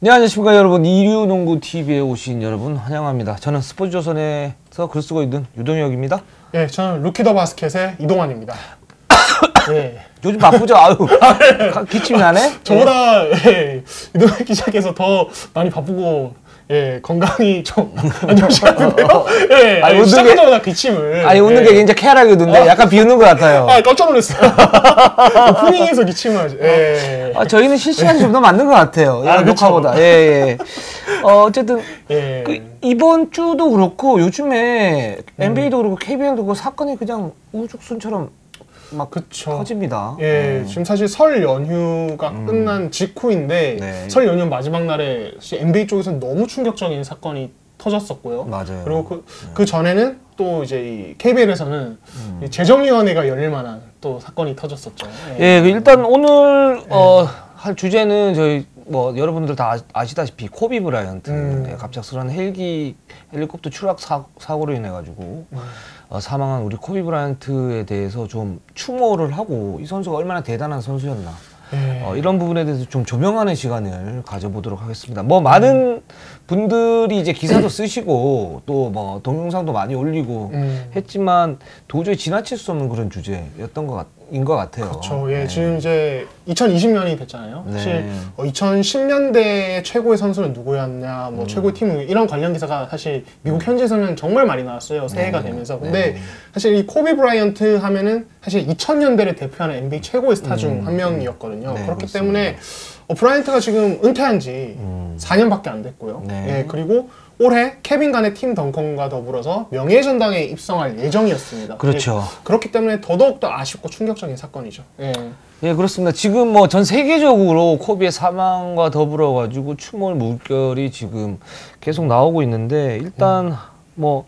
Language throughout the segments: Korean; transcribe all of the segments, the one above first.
네, 안녕하십니까 여러분. 이류농구TV에 오신 여러분 환영합니다. 저는 스포츠조선에서 글 쓰고 있는 유동혁입니다. 네, 저는 루키더바스켓의 이동환입니다. 네. 요즘 바쁘죠? 아유, 기침이 나네? 저보다 이동혁 기자께서 더 많이 바쁘고 건강이 좀 안 좋으시는데요. 시작하자마자 기침을. 아니, 웃는 게 굉장히 쾌활하게 웃는데 약간 비웃는 것 같아요. 깜짝 놀랐어요. 오프닝에서 기침을 하죠. 저희는 실시간이 좀 더 맞는 것 같아요. 녹화보다. 어쨌든 이번 주도 그렇고 요즘에 NBA도 그렇고 KBL도 그렇고 사건이 그냥 우죽순처럼 막 터집니다. 지금 사실 설 연휴가 끝난 직후인데 설 연휴 마지막 날에 NBA 쪽에서는 너무 충격적인 사건이 터졌었고요. 맞아요. 그리고 그 전에는 또 이제 이 KBL에서는 재정위원회가 열릴 만한 또 사건이 터졌었죠. 일단 오늘 할 주제는 저희 뭐 여러분들 다 아시다시피 코비 브라이언트 갑작스러운 헬리콥터 추락 사고로 인해 가지고 사망한 우리 코비 브라이언트에 대해서 좀 추모를 하고 이 선수가 얼마나 대단한 선수였나 이런 부분에 대해서 좀 조명하는 시간을 가져보도록 하겠습니다. 뭐 많은 분들이 이제 기사도 쓰시고 또 뭐 동영상도 많이 올리고 했지만 도저히 지나칠 수 없는 그런 주제였던 것 같아요. 그렇죠. 지금 이제 2020년이 됐잖아요. 사실 2010년대 최고의 선수는 누구였냐, 뭐 최고의 팀은 이런 관련 기사가 사실 미국 현지에서는 정말 많이 나왔어요. 새해가 되면서. 근데 사실 이 코비 브라이언트 하면은 사실 2000년대를 대표하는 NBA 최고의 스타 중 한 명이었거든요. 그렇기 때문에 브라이언트가 지금 은퇴한 지 4년밖에 안 됐고요. 그리고 올해 케빈 간의 팀 덩컨과 더불어서 명예전당에 입성할 예정이었습니다. 그렇죠. 그렇기 때문에 더더욱더 아쉽고 충격적인 사건이죠. 그렇습니다. 지금 뭐 전 세계적으로 코비의 사망과 더불어 가지고 추모의 물결이 지금 계속 나오고 있는데 일단 뭐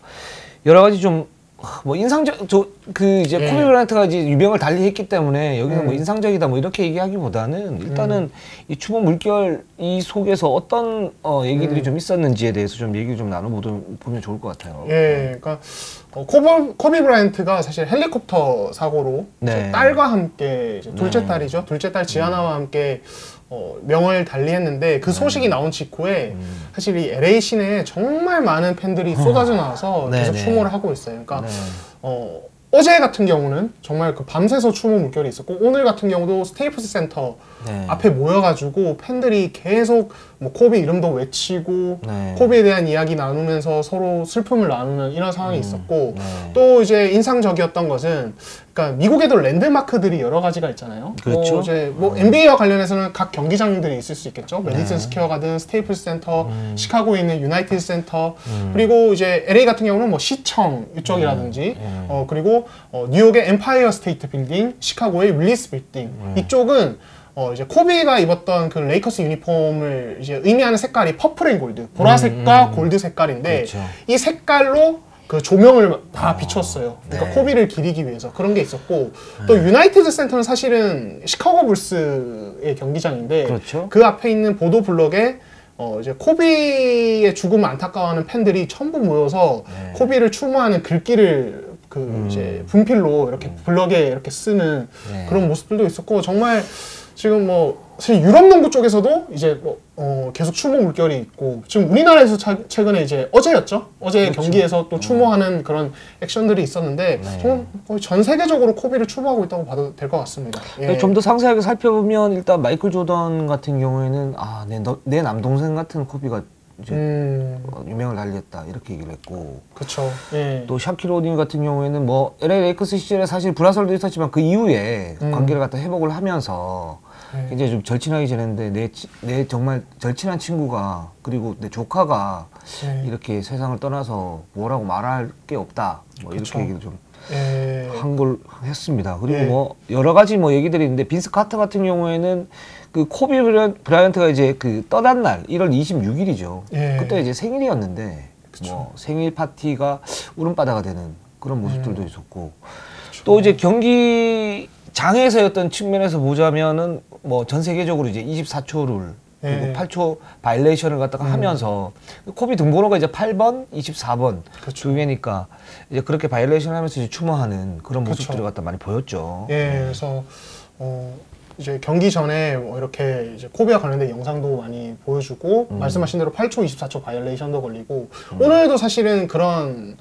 여러 가지 좀 뭐 인상적 이제 코비 브라이언트가 이제 유명을 달리 했기 때문에 여기서 뭐 인상적이다 뭐 이렇게 얘기하기보다는 일단은 이 추모 물결 이 속에서 어떤 얘기들이 좀 있었는지에 대해서 좀 얘기를 좀 나눠보면 좋을 것 같아요. 그러니까 코비 브라이언트가 사실 헬리콥터 사고로 딸과 함께 이제 둘째 딸이죠. 둘째 딸 지아나와 함께 명을 달리했는데 그 소식이 나온 직후에 사실 이 LA 시내에 정말 많은 팬들이 쏟아져 나와서 계속 추모를 하고 있어요. 그러니까 어제 같은 경우는 정말 그 밤새서 추모 물결이 있었고 오늘 같은 경우도 스테이플스 센터 앞에 모여가지고 팬들이 계속 뭐 코비 이름도 외치고 코비에 대한 이야기 나누면서 서로 슬픔을 나누는 이런 상황이 있었고 또 이제 인상적이었던 것은 그러니까 미국에도 랜드마크들이 여러 가지가 있잖아요. 그렇죠. 이제 뭐 NBA와 관련해서는 각 경기장들이 있을 수 있겠죠. 메디슨 스퀘어 가든 스테이플스 센터, 시카고에 있는 유나이티드 센터, 그리고 이제 LA 같은 경우는 뭐 시청 이쪽이라든지 그리고 뉴욕의 엠파이어 스테이트 빌딩, 시카고의 윌리스 빌딩 이쪽은 이제 코비가 입었던 그 레이커스 유니폼을 이제 의미하는 색깔이 퍼플 앤 골드, 보라색과 골드 색깔인데 이 색깔로 그 조명을 다 비췄어요. 그러니까 코비를 기리기 위해서 그런 게 있었고 또 유나이티드 센터는 사실은 시카고 불스의 경기장인데 그 앞에 있는 보도 블럭에 이제 코비의 죽음을 안타까워하는 팬들이 전부 모여서 코비를 추모하는 글귀를 이제 분필로 이렇게 블럭에 이렇게 쓰는 그런 모습들도 있었고 정말 지금 뭐 사실 유럽 농구 쪽에서도 이제 뭐 계속 추모 물결이 있고 지금 우리나라에서 최근에 이제 어제였죠? 어제 경기에서 또 추모하는 그런 액션들이 있었는데 정말 거의 전 세계적으로 코비를 추모하고 있다고 봐도 될 것 같습니다. 좀 더 상세하게 살펴보면 일단 마이클 조던 같은 경우에는 내 남동생 같은 코비가 이제 유명을 달리했다 이렇게 얘기를 했고 그렇죠. 또 샤킬 오닐 같은 경우에는 뭐 LA 레이커스 시절에 사실 불화설도 있었지만 그 이후에 관계를 갖다 회복을 하면서 굉장히 좀 절친하게 지냈는데 내 정말 절친한 친구가 그리고 내 조카가 이렇게 세상을 떠나서 뭐라고 말할 게 없다 뭐 이렇게 얘기를 좀 한 걸 했습니다. 그리고 뭐 여러 가지 뭐 얘기들이 있는데 빈스 카터 같은 경우에는 그 코비 브라이언트가 이제 그 떠난 날 1월 26일이죠. 그때 이제 생일이었는데 뭐 생일 파티가 울음바다가 되는 그런 모습들도 있었고 또 이제 경기장에서였던 측면에서 보자면은 뭐 전 세계적으로 이제 24초 룰 그리고 8초 바이레이션을 갖다가 하면서 코비 등번호가 이제 8번, 24번 두 개니까 이제 그렇게 바이레이션 하면서 이제 추모하는 그런 모습들을 갖다 많이 보였죠. 그래서 이제 경기 전에 뭐 이렇게 이제 코비와 관련된 영상도 많이 보여주고 말씀하신 대로 8초 24초 바이올레이션도 걸리고 오늘도 사실은 그런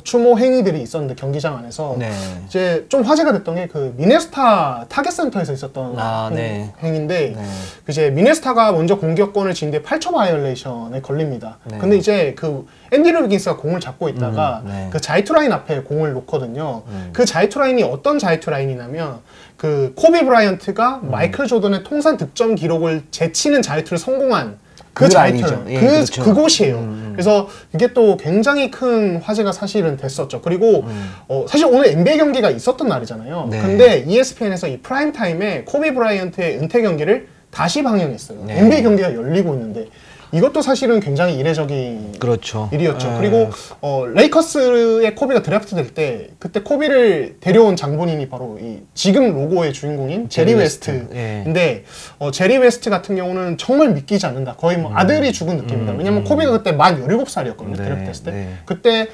추모 행위들이 있었는데 경기장 안에서 네. 이제 좀 화제가 됐던 게 그 미네소타 타겟 센터에서 있었던 네. 행위인데 네. 이제 미네소타가 먼저 공격권을 지는데 8초 바이올레이션에 걸립니다. 네. 근데 이제 그 앤디 루비긴스가 공을 잡고 있다가 네. 그 자이투 라인 앞에 공을 놓거든요. 그 자이투 라인이 어떤 자이투 라인이냐면 그 코비 브라이언트가 마이클 조던의 통산 득점 기록을 제치는 자이투를 성공한 그 자이투, 라인이죠. 예, 그렇죠. 그곳이에요. 그래서 이게 또 굉장히 큰 화제가 사실은 됐었죠. 그리고 사실 오늘 NBA 경기가 있었던 날이잖아요. 네. 근데 ESPN에서 이 프라임 타임에 코비 브라이언트의 은퇴 경기를 다시 방영했어요. 네. NBA 경기가 열리고 있는데 이것도 사실은 굉장히 이례적인 그렇죠. 일이었죠. 네. 그리고 레이커스의 코비가 드래프트 될 때 그때 코비를 데려온 장본인이 바로 이 지금 로고의 주인공인 제리 웨스트인데 제리 웨스트 같은 경우는 정말 믿기지 않는다. 거의 뭐 아들이 죽은 느낌이다. 왜냐면 코비가 그때 만 17살이었거든요. 네, 드래프트 했을 때. 네. 그때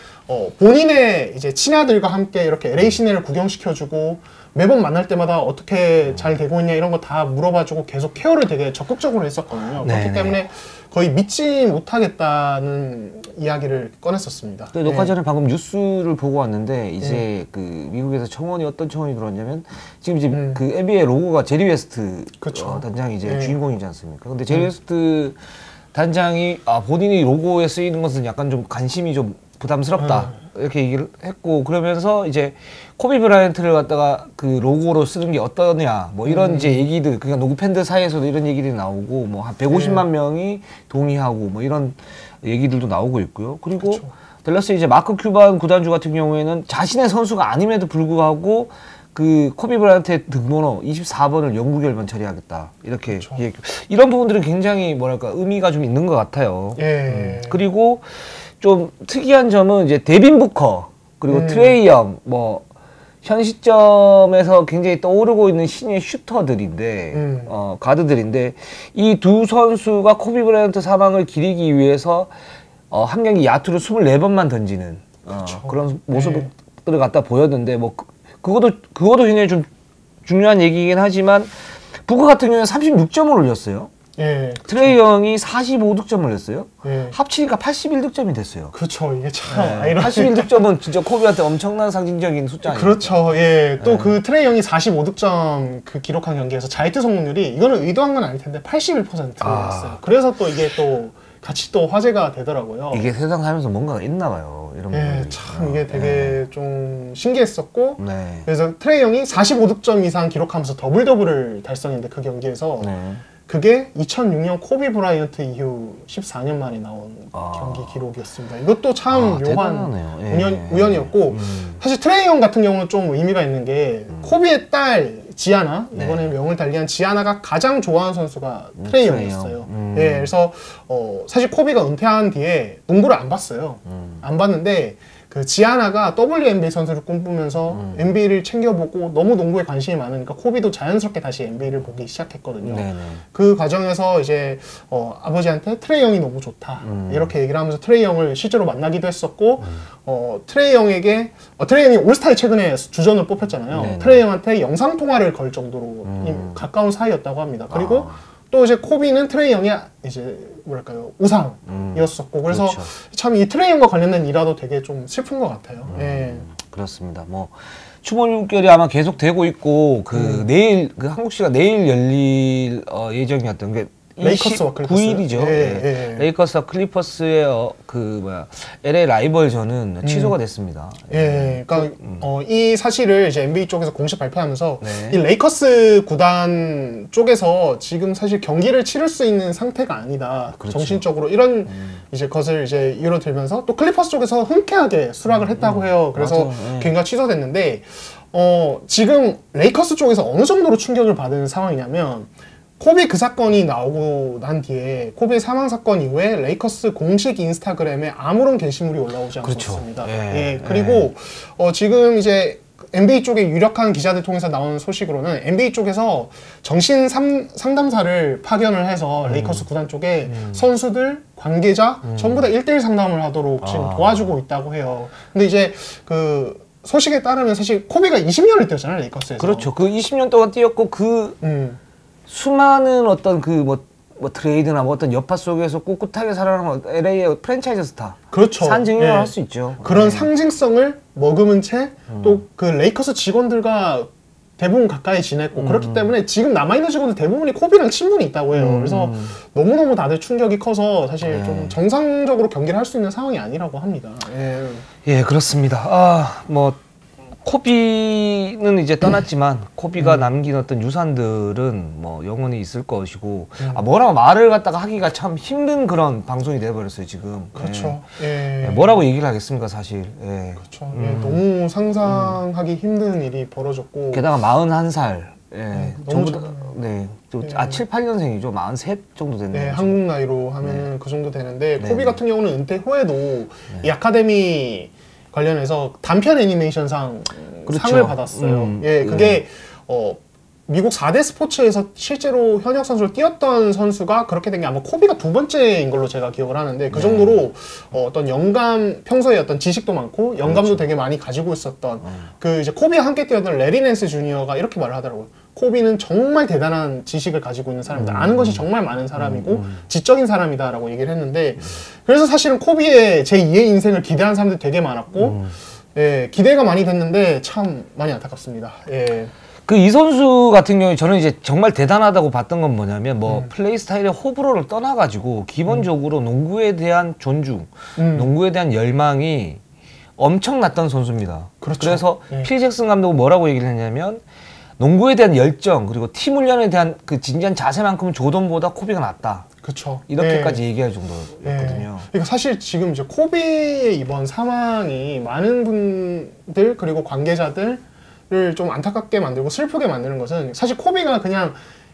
본인의 이제 친아들과 함께 이렇게 LA 시내를 구경시켜주고 매번 만날 때마다 어떻게 잘 되고 있냐 이런 거 다 물어봐주고 계속 케어를 되게 적극적으로 했었거든요. 네, 그렇기 때문에 거의 믿지 못하겠다는 이야기를 꺼냈었습니다. 그 녹화 전에 방금 뉴스를 보고 왔는데 이제 그 미국에서 청원이 어떤 청원이 들어왔냐면 지금 이제 그 NBA 로고가 제리 웨스트 그쵸. 단장이 이제 주인공이지 않습니까? 근데 제리 웨스트 단장이 본인이 로고에 쓰이는 것은 약간 좀 관심이 좀 부담스럽다 이렇게 얘기를 했고 그러면서 이제 코비 브라이언트를 갖다가 그 로고로 쓰는 게 어떠냐 뭐 이런 이제 얘기들 그러니까 농구 팬들 사이에서도 이런 얘기들이 나오고 뭐 한 150만 명이 동의하고 뭐 이런 얘기들도 나오고 있고요. 그리고 그쵸. 댈러스 이제 마크 큐반 구단주 같은 경우에는 자신의 선수가 아님에도 불구하고 그 코비 브라이언트의 등번호 24번을 영구 결번 처리하겠다 이렇게 이런 부분들은 굉장히 뭐랄까 의미가 좀 있는 것 같아요. 그리고 좀 특이한 점은 이제 데빈 부커 그리고 트레이 영 뭐 현 시점에서 굉장히 떠오르고 있는 신의 슈터들인데 가드들인데 이 두 선수가 코비 브라이언트 사망을 기리기 위해서 한 경기 야투를 24번만 던지는 그런 모습들을 갖다 보였는데 뭐 그것도 굉장히 좀 중요한 얘기이긴 하지만 부커 같은 경우는 36점을 올렸어요. 트레이 영이 45득점을 올렸어요. 합치니까 81득점이 됐어요. 그렇죠. 이게 참 아이러니. 81득점은 진짜 코비한테 엄청난 상징적인 숫자 아니에요? 그렇죠. 또 그 트레이 영이 45득점 그 기록한 경기에서 자유투 성공률이 이거는 의도한 건 아닐 텐데 81%였어요. 그래서 또 이게 또 같이 또 화제가 되더라고요. 이게 세상 살면서 뭔가가 있나 봐요. 이런 부분들이. 참 이게 되게 좀 신기했었고 그래서 트레이 영이 45득점 이상 기록하면서 더블 더블을 달성했는데 그 경기에서 그게 2006년 코비 브라이언트 이후 14년 만에 나온 경기 기록이었습니다. 이것도 참 묘한 우연이었고 사실 트레이 영 같은 경우는 좀 의미가 있는 게 코비의 딸 지아나 이번에 명을 달리한 지아나가 가장 좋아하는 선수가 트레이 영이었어요. 그래서 사실 코비가 은퇴한 뒤에 농구를 안 봤어요. 안 봤는데 그 지아나가 WNBA 선수를 꿈꾸면서 NBA를 챙겨보고 너무 농구에 관심이 많으니까 코비도 자연스럽게 다시 NBA를 보기 시작했거든요. 그 과정에서 이제 아버지한테 트레이 영이 너무 좋다 이렇게 얘기를 하면서 트레이 영을 실제로 만나기도 했었고 트레이 영에게 트레이 영이 올스타에 최근에 주전을 뽑혔잖아요. 트레이 영한테 영상통화를 걸 정도로 가까운 사이였다고 합니다. 그리고 또 이제 코비는 트레이 영이 이제 뭐랄까요 우상이었었고 그래서 참 이 트레이 영과 관련된 일화도 되게 좀 슬픈 것 같아요. 그렇습니다. 뭐 추모 물결이 아마 계속 되고 있고 그 내일 그 한국 시간 내일 열릴 예정이었던 게 레이커스와 9일이죠. 레이커스와 클리퍼스의 LA 라이벌전은 취소가 됐습니다. 그러니까 이 사실을 이제 NBA 쪽에서 공식 발표하면서 이 레이커스 구단 쪽에서 지금 사실 경기를 치를 수 있는 상태가 아니다. 정신적으로 이런 이제 것을 이제 이유로 들면서 또 클리퍼스 쪽에서 흔쾌하게 수락을 했다고 해요. 그래서 경기가 취소됐는데 지금 레이커스 쪽에서 어느 정도로 충격을 받은 상황이냐면 코비 그 사건이 나오고 난 뒤에 코비의 사망 사건 이후에 레이커스 공식 인스타그램에 아무런 게시물이 올라오지 않았습니다. 그리고 지금 이제 NBA 쪽에 유력한 기자들 통해서 나온 소식으로는 NBA 쪽에서 정신 상담사를 파견을 해서 레이커스 구단 쪽에 선수들, 관계자 전부 다 1대1 상담을 하도록 지금 도와주고 있다고 해요. 근데 이제 그 소식에 따르면 사실 코비가 20년을 뛰었잖아요, 레이커스에서. 그렇죠. 그 20년 동안 뛰었고 수많은 어떤 그 뭐 트레이드나 뭐 어떤 여파 속에서 꿋꿋하게 살아가는 LA의 프랜차이즈 스타. 그렇죠. 산증인이라고 예. 할 수 있죠. 그런 상징성을 머금은 채 또 그 레이커스 직원들과 대부분 가까이 지냈고 그렇기 때문에 지금 남아있는 직원들 대부분이 코비랑 친분이 있다고 해요. 그래서 너무너무 다들 충격이 커서 사실 좀 정상적으로 경기를 할 수 있는 상황이 아니라고 합니다. 예, 예, 그렇습니다. 아, 뭐 코비는 이제 떠났지만 코비가 남긴 어떤 유산들은 뭐 영원히 있을 것이고 아, 뭐라고 말을 갖다가 하기가 참 힘든 그런 방송이 돼버렸어요 지금. 그렇죠. 예. 예. 뭐라고 얘기를 하겠습니까 사실. 예. 그렇죠. 예, 너무 상상하기 힘든 일이 벌어졌고 게다가 41살. 예. 너무 전부 다, 네. 아, 7, 8년생이죠. 43 정도 됐네요. 네, 한국 나이로 하면은 그 정도 되는데 코비 같은 경우는 은퇴 후에도 이 아카데미 관련해서 단편 애니메이션상 그렇죠. 상을 받았어요. 예, 그게 미국 4대 스포츠에서 실제로 현역 선수를 뛰었던 선수가 그렇게 된 게 아마 코비가 두 번째인 걸로 제가 기억을 하는데 그 정도로 어떤 영감, 평소에 어떤 지식도 많고 영감도 되게 많이 가지고 있었던 그 이제 코비와 함께 뛰었던 레리 낸스 주니어가 이렇게 말을 하더라고요. 코비는 정말 대단한 지식을 가지고 있는 사람이다. 아는 것이 정말 많은 사람이고 지적인 사람이다라고 얘기를 했는데 그래서 사실은 코비의 제2의 인생을 기대하는 사람들이 되게 많았고 예, 기대가 많이 됐는데 참 많이 안타깝습니다. 예. 그 이 선수 같은 경우에 저는 이제 정말 대단하다고 봤던 건 뭐냐면 뭐 플레이 스타일의 호불호를 떠나가지고 기본적으로 농구에 대한 존중, 농구에 대한 열망이 엄청났던 선수입니다. 그렇죠. 그래서 예. 필 잭슨 감독은 뭐라고 얘기를 했냐면 농구에 대한 열정 그리고 팀 훈련에 대한 그 진지한 자세만큼은 조던보다 코비가 낫다. 그렇죠. 이렇게까지 예. 얘기할 정도였거든요. 그러니까 사실 지금 이제 코비의 이번 사망이 많은 분들 그리고 관계자들을 좀 안타깝게 만들고 슬프게 만드는 것은 사실 코비가 그냥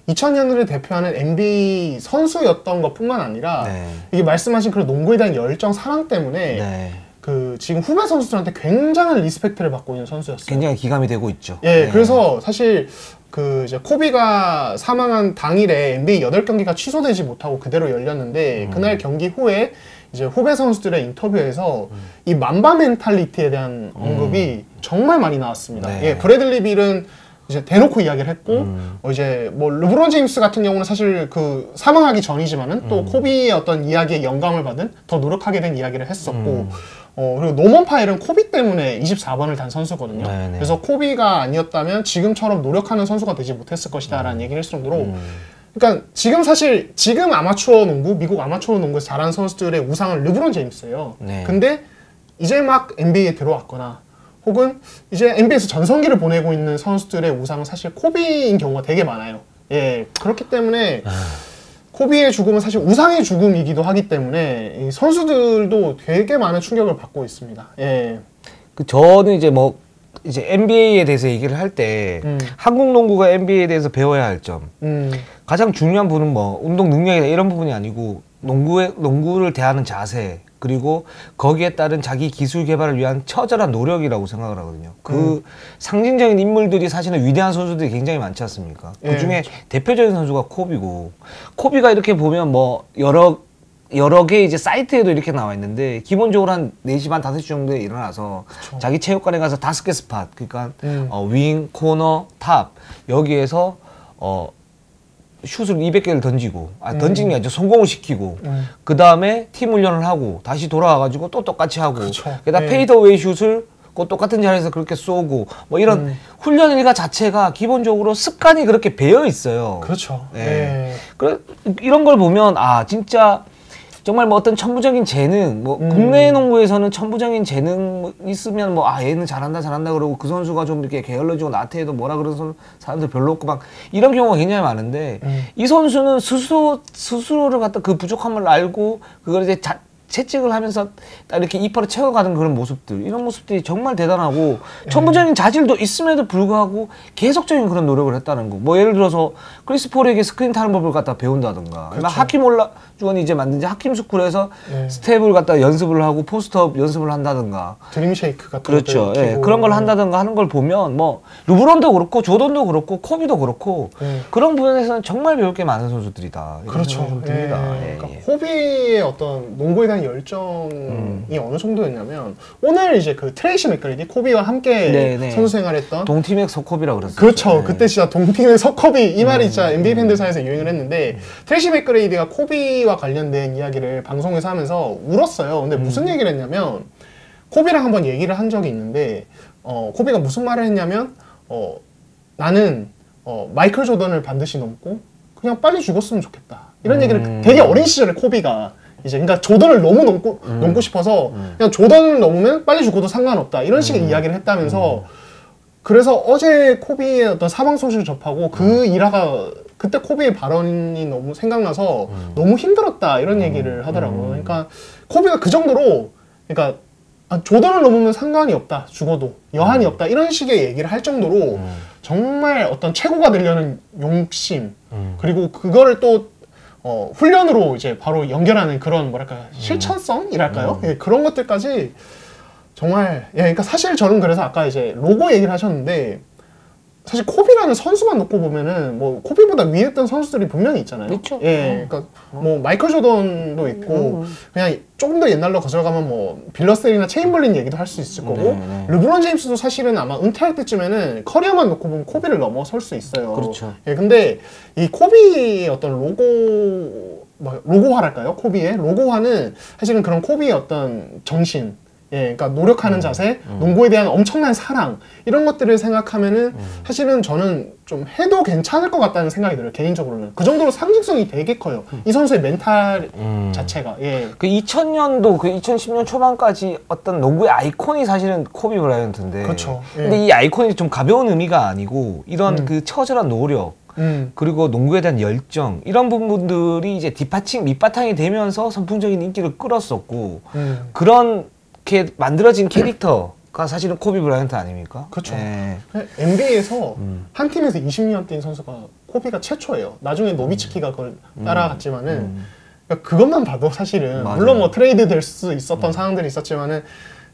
2000년대를 대표하는 NBA 선수였던 것뿐만 아니라 네. 이게 말씀하신 그런 농구에 대한 열정, 사랑 때문에 네. 그 지금 후배 선수들한테 굉장한 리스펙트를 받고 있는 선수였어요. 굉장히 기감이 되고 있죠. 예, 네. 그래서 사실 그 이제 코비가 사망한 당일에 NBA 8경기가 취소되지 못하고 그대로 열렸는데 그날 경기 후에 이제 후배 선수들의 인터뷰에서 이 맘바 멘탈리티에 대한 언급이 정말 많이 나왔습니다. 네. 예, 브래들리 빌은 이제 대놓고 이야기를 했고 이제 뭐 르브론 제임스 같은 경우는 사실 그 사망하기 전이지만은 또 코비의 어떤 이야기에 영감을 받은 더 노력하게 된 이야기를 했었고 그리고 노먼 파일은 코비 때문에 24번을 단 선수거든요. 네네. 그래서 코비가 아니었다면 지금처럼 노력하는 선수가 되지 못했을 것이다라는 얘기를 했을 정도로 그러니까 지금 사실 지금 아마추어 농구, 미국 아마추어 농구에서 잘하는 선수들의 우상은 르브론 제임스예요. 네. 근데 이제 막 NBA에 들어왔거나 혹은 이제 NBA에서 전성기를 보내고 있는 선수들의 우상은 사실 코비인 경우가 되게 많아요. 예, 그렇기 때문에 코비의 죽음은 사실 우상의 죽음이기도 하기 때문에 이 선수들도 되게 많은 충격을 받고 있습니다. 예. 그 저는 이제 뭐 이제 NBA에 대해서 얘기를 할 때 한국 농구가 NBA에 대해서 배워야 할 점 가장 중요한 부분은 뭐 운동 능력이나 이런 부분이 아니고 농구를 대하는 자세 그리고 거기에 따른 자기 기술 개발을 위한 처절한 노력이라고 생각을 하거든요. 그 상징적인 인물들이 사실은 위대한 선수들이 굉장히 많지 않습니까? 그 중에 대표적인 선수가 코비고 코비가 이렇게 보면 뭐 여러 개 이제 사이트에도 이렇게 나와 있는데 기본적으로 한 4시 반 5시 정도에 일어나서 그쵸. 자기 체육관에 가서 5개 스팟 그러니까 윙, 코너, 탑 여기에서 슛을 200개를 던지고 던지는 게 아니죠. 성공을 시키고 그 다음에 팀 훈련을 하고 다시 돌아와가지고 또 똑같이 하고 게다가 페이더웨이 슛을 그 똑같은 자리에서 그렇게 쏘고 뭐 이런 훈련 일과 자체가 기본적으로 습관이 그렇게 배어 있어요. 그렇죠. 네. 그래 이런 걸 보면 아 진짜 정말 뭐 어떤 천부적인 재능, 뭐 국내 농구에서는 천부적인 재능 있으면 뭐 아 얘는 잘한다 그러고 그 선수가 좀 이렇게 게을러지고 나태해도 뭐라 그러는 사람들 별로 없고 막 이런 경우가 굉장히 많은데 이 선수는 스스로를 갖다 그 부족함을 알고 그걸 이제 채찍을 하면서 딱 이렇게 이파를 채워가는 그런 모습들 이런 모습들이 정말 대단하고 천부적인 자질도 있음에도 불구하고 계속적인 그런 노력을 했다는 거. 뭐 예를 들어서 크리스 폴에게 스크린 타는 법을 갖다 배운다든가 그렇죠. 하킴 올라주원이 이제 만든 하킴 스쿨에서 스텝을 갖다 연습을 하고 포스트업 연습을 한다든가 드림 쉐이크 같은 그렇죠. 예, 그런 걸 한다든가 하는 걸 보면 뭐 르브론도 그렇고 조던도 그렇고 코비도 그렇고 그런 부분에서는 정말 배울 게 많은 선수들이다. 그렇죠. 좀 듭니다. 그러니까 호비의 어떤 농구에 대한 대한 열정이 어느 정도였냐면 오늘 이제 그 트레이시 맥그레디 코비와 함께 네네. 선수 생활했던 동팀의 석코비라고 그랬어요. 그렇죠. 네. 그때 진짜 동팀의 석코비 이 말이 진짜 NBA 팬들 사이에서 유행을 했는데 트레이시 맥그레이디가 코비와 관련된 이야기를 방송에서 하면서 울었어요. 근데 무슨 얘기를 했냐면 코비랑 한번 얘기를 한 적이 있는데 코비가 무슨 말을 했냐면 나는 마이클 조던을 반드시 넘고 그냥 빨리 죽었으면 좋겠다. 이런 얘기를 되게 어린 시절에 코비가 이제 그러니까 조던을 너무 넘고 싶어서 그냥 조던을 넘으면 빨리 죽어도 상관없다. 이런 식의 이야기를 했다면서 그래서 어제 코비의 어떤 사망 소식을 접하고 그 일화가 그때 코비의 발언이 너무 생각나서 너무 힘들었다. 이런 얘기를 하더라고요. 그러니까 코비가 그 정도로 그러니까 조던을 넘으면 상관이 없다. 죽어도 여한이 없다. 이런 식의 얘기를 할 정도로 정말 어떤 최고가 되려는 용심 그리고 그거를 또 훈련으로 이제 바로 연결하는 그런 뭐랄까 실천성이랄까요? 예, 그런 것들까지 정말 그러니까 사실 저는 그래서 아까 이제 로고 얘기를 하셨는데 사실 코비라는 선수만 놓고 보면은 뭐 코비보다 위에 있던 선수들이 분명히 있잖아요. 그렇죠. 예, 그러니까 뭐 마이클 조던도 있고 그냥 조금 더 옛날로 거슬러가면 뭐 빌러셀이나 체인벌린 얘기도 할 수 있을 거고 르브론 제임스도 사실은 아마 은퇴할 때쯤에는 커리어만 놓고 보면 코비를 넘어설 수 있어요. 그렇죠. 예, 근데 이 코비의 어떤 로고화랄까요? 코비의 로고화는 사실은 그런 코비의 어떤 정신. 예, 그러니까 노력하는 자세, 농구에 대한 엄청난 사랑 이런 것들을 생각하면은 사실은 저는 좀 해도 괜찮을 것 같다는 생각이 들어요. 개인적으로는 그 정도로 상징성이 되게 커요. 이 선수의 멘탈 자체가. 예. 그 2000년도 그 2010년 초반까지 어떤 농구의 아이콘이 사실은 코비 브라이언트인데. 그렇죠. 예. 근데 이 아이콘이 좀 가벼운 의미가 아니고 이런 그 처절한 노력. 그리고 농구에 대한 열정 이런 부분들이 이제 뒷받침 밑바탕이 되면서 선풍적인 인기를 끌었었고 그렇게 만들어진 캐릭터가 사실은 코비 브라이언트 아닙니까? 그렇죠. 예. NBA에서 한 팀에서 20년 뛴 선수가 코비가 최초예요. 나중에 노비츠키가 그걸 따라갔지만은 그러니까 그것만 봐도 사실은 맞아요. 물론 뭐 트레이드 될 수 있었던 상황들이 있었지만은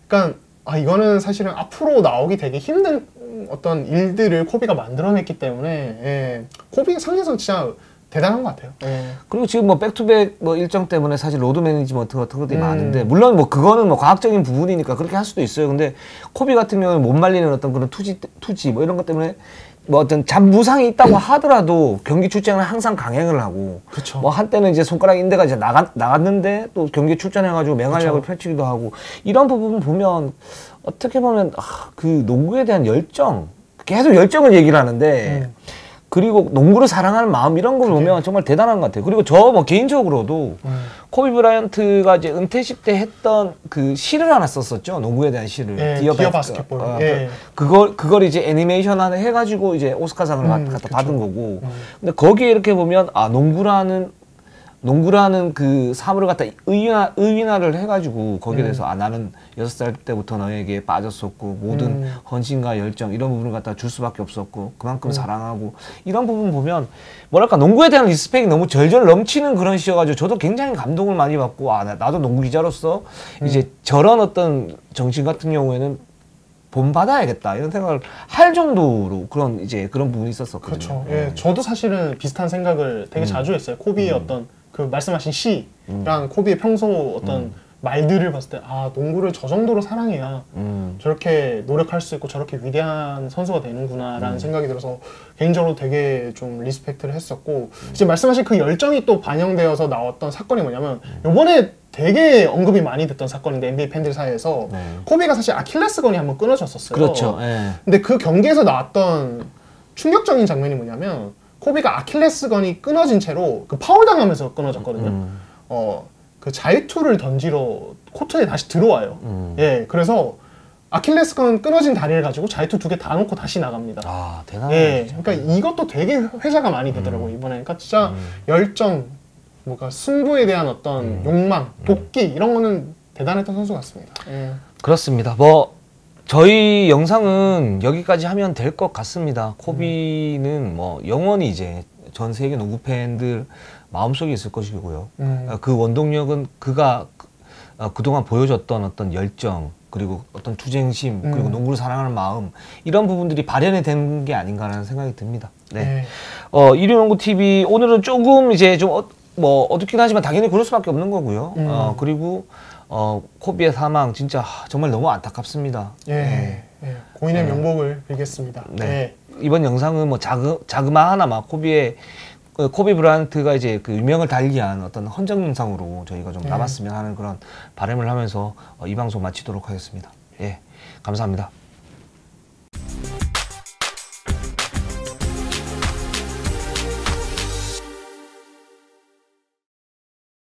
그러니까 이거는 사실은 앞으로 나오기 되게 힘든 어떤 일들을 코비가 만들어냈기 때문에 예. 코비 상징성 진짜 대단한 것 같아요. 예. 그리고 지금 뭐 백투백 뭐 일정 때문에 사실 로드 매니지먼트 같은 것들이 많은데 물론 뭐 그거는 뭐 과학적인 부분이니까 그렇게 할 수도 있어요. 근데 코비 같은 경우는 못 말리는 어떤 그런 투지 뭐 이런 것 때문에 뭐 어떤 잡무상이 있다고 하더라도 경기 출전을 항상 강행을 하고 그쵸. 뭐 한때는 이제 손가락 인대가 이제 나갔는데 또 경기 출전해가지고 맹활약을 펼치기도 하고 이런 부분 보면 어떻게 보면 그 농구에 대한 열정 계속 열정을 얘기를 하는데 그리고 농구를 사랑하는 마음 이런 걸 보면 정말 대단한 것 같아요. 그리고 저 뭐 개인적으로도 코비 브라이언트가 이제 은퇴식 때 했던 그 시를 하나 썼었죠. 농구에 대한 시를. 예, 디어 바스켓볼. 예. 그걸 이제 애니메이션 하나 해가지고 이제 오스카상을 갖다 받은 거고. 근데 거기에 이렇게 보면 농구라는 그 사물을 갖다 의인화를 해가지고 거기에 대해서 나는 6살 때부터 너에게 빠졌었고 모든 헌신과 열정 이런 부분을 갖다 줄 수밖에 없었고 그만큼 사랑하고 이런 부분 보면 뭐랄까 농구에 대한 리스펙이 너무 절절 넘치는 그런 시여가지고 저도 굉장히 감동을 많이 받고 나도 농구 기자로서 이제 저런 어떤 정신 같은 경우에는 본받아야겠다 이런 생각을 할 정도로 그런 부분이 있었었거든요. 그렇죠. 예, 저도 사실은 비슷한 생각을 되게 자주 했어요. 코비의 어떤 그 말씀하신 시랑 코비의 평소 어떤 말들을 봤을 때 농구를 저 정도로 사랑해야 저렇게 노력할 수 있고 저렇게 위대한 선수가 되는구나라는 생각이 들어서 개인적으로 되게 좀 리스펙트를 했었고 이제 말씀하신 그 열정이 또 반영되어서 나왔던 사건이 뭐냐면 요번에 되게 언급이 많이 됐던 사건인데 NBA 팬들 사이에서 코비가 사실 아킬레스건이 한번 끊어졌었어요. 그렇죠. 예. 근데 그 경기에서 나왔던 충격적인 장면이 뭐냐면 코비가 아킬레스건이 끊어진 채로 그 파울 당하면서 끊어졌거든요. 그 자유투를 던지러 코트에 다시 들어와요. 예, 그래서 아킬레스건 끊어진 다리를 가지고 자유투 2개 다 놓고 다시 나갑니다. 대단하네. 예, 그러니까 이것도 되게 회자가 많이 되더라고요 이번에. 그러니까 진짜 열정, 뭔가 승부에 대한 어떤 욕망, 도끼 이런 거는 대단했던 선수 같습니다. 예. 그렇습니다. 뭐 저희 영상은 여기까지 하면 될 것 같습니다. 코비는 뭐 영원히 이제 전 세계 농구 팬들 마음속에 있을 것이고요. 그 원동력은 그가 그동안 보여줬던 어떤 열정 그리고 어떤 투쟁심 그리고 농구를 사랑하는 마음 이런 부분들이 발현이 된 게 아닌가라는 생각이 듭니다. 네. 이류농구TV 오늘은 조금 이제 좀 뭐 어둡긴 하지만 당연히 그럴 수밖에 없는 거고요. 그리고 코비의 사망 진짜 정말 너무 안타깝습니다. 예, 예. 고인의 명복을 빌겠습니다. 네. 예. 이번 영상은 뭐 자그마하나마 코비 브라이언트가 이제 그 유명을 달리한 어떤 헌정 영상으로 저희가 좀 남았으면 하는 그런 바람을 하면서 이 방송 마치도록 하겠습니다. 예, 감사합니다.